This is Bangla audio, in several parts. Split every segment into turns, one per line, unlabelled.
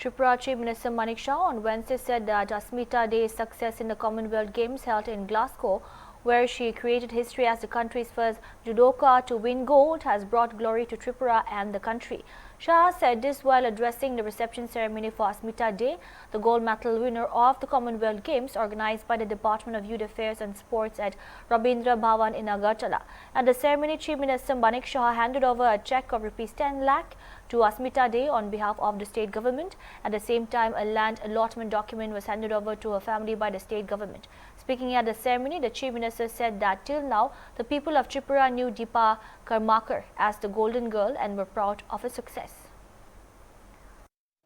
Tripura Chief Minister Manik Shah on Wednesday said that Asmita Day's success in the Commonwealth Games held in Glasgow, where she created history as the country's first judoka to win gold, has brought glory to Tripura and the country. Shah said this while addressing the reception ceremony for Asmita Day, the gold medal winner of the Commonwealth Games organized by the Department of Youth Affairs and Sports at Rabindra Bhavan in Agartala. At the ceremony, Chief Minister Manik Shah handed over a cheque of Rs 10 lakh to Asmita Day on behalf of the state government. At the same time, a land allotment document was handed over to her family by the state government. Speaking at the ceremony, the Chief Minister said that till now, the people of Tripura knew Deepa Karmakar as the golden girl and were proud of her success.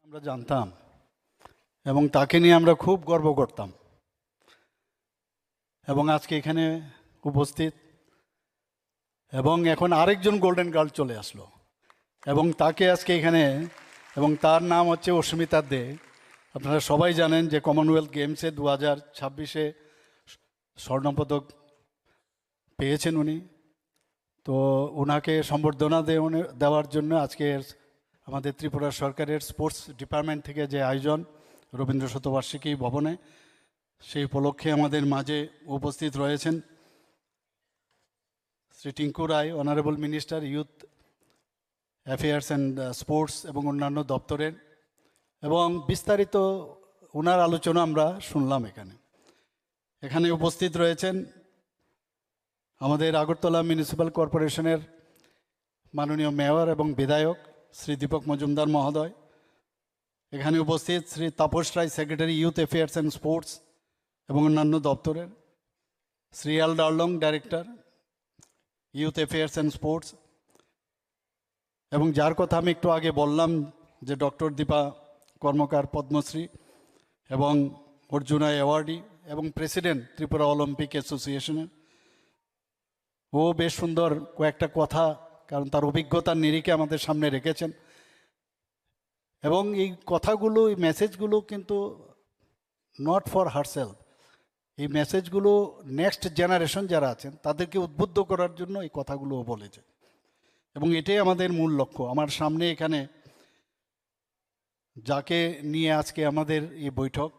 আমরা জানতাম এবং তাকে নিয়ে আমরা খুব গর্ব করতাম এবং আজকে এখানে উপস্থিত এবং এখন আরেকজন গোল্ডেন গার্ল চলে আসলো এবং তাকে আজকে এখানে এবং তার নাম হচ্ছে অস্মিতা দে। আপনারা সবাই জানেন যে কমনওয়েলথ গেমসে 2026-এ স্বর্ণপদক পেয়েছেন উনি। তো ওনাকে সম্বর্ধনা দেওয়ার জন্য আজকে আমাদের ত্রিপুরা সরকারের স্পোর্টস ডিপার্টমেন্ট থেকে যে আয়োজন রবীন্দ্র শতবার্ষিকী ভবনে, সেই উপলক্ষে আমাদের মাঝে উপস্থিত রয়েছেন Shri Tinku Roy, honourable minister youth affairs and sports এবং অন্যান্য দপ্তরের, এবং বিস্তারিত ওনার আলোচনা আমরা শুনলাম। এখানে উপস্থিত রয়েছেন আমাদের আগরতলা মিউনিসিপ্যাল কর্পোরেশনের মাননীয় মেয়র এবং বিধায়ক শ্রী দীপক মজুমদার মহোদয়। এখানে উপস্থিত Shri Tapas Roy, secretary youth affairs and sports এবং অন্যান্য দপ্তরের, Shri L Darlong, director youth affairs and sports, এবং যার কথা আমি একটু আগে বললাম যে ডক্টর দীপা কর্মকার পদ্মশ্রী এবং অর্জুনা অ্যাওয়ার্ডি এবং প্রেসিডেন্ট ত্রিপুরা অলিম্পিক অ্যাসোসিয়েশনের। ও বেশ সুন্দর কয়েকটা কথা, কারণ তার অভিজ্ঞতার নিরিখে আমাদের সামনে রেখেছেন, এবং এই কথাগুলো, এই মেসেজগুলো কিন্তু নট ফর হারসেলফ, এই মেসেজগুলো নেক্সট জেনারেশন যারা আছেন তাদেরকে উদ্বুদ্ধ করার জন্য এই কথাগুলো বলেছে, এবং এটাই আমাদের মূল লক্ষ্য। আমার সামনে এখানে যাকে নিয়ে আজকে আমাদের এই বৈঠক,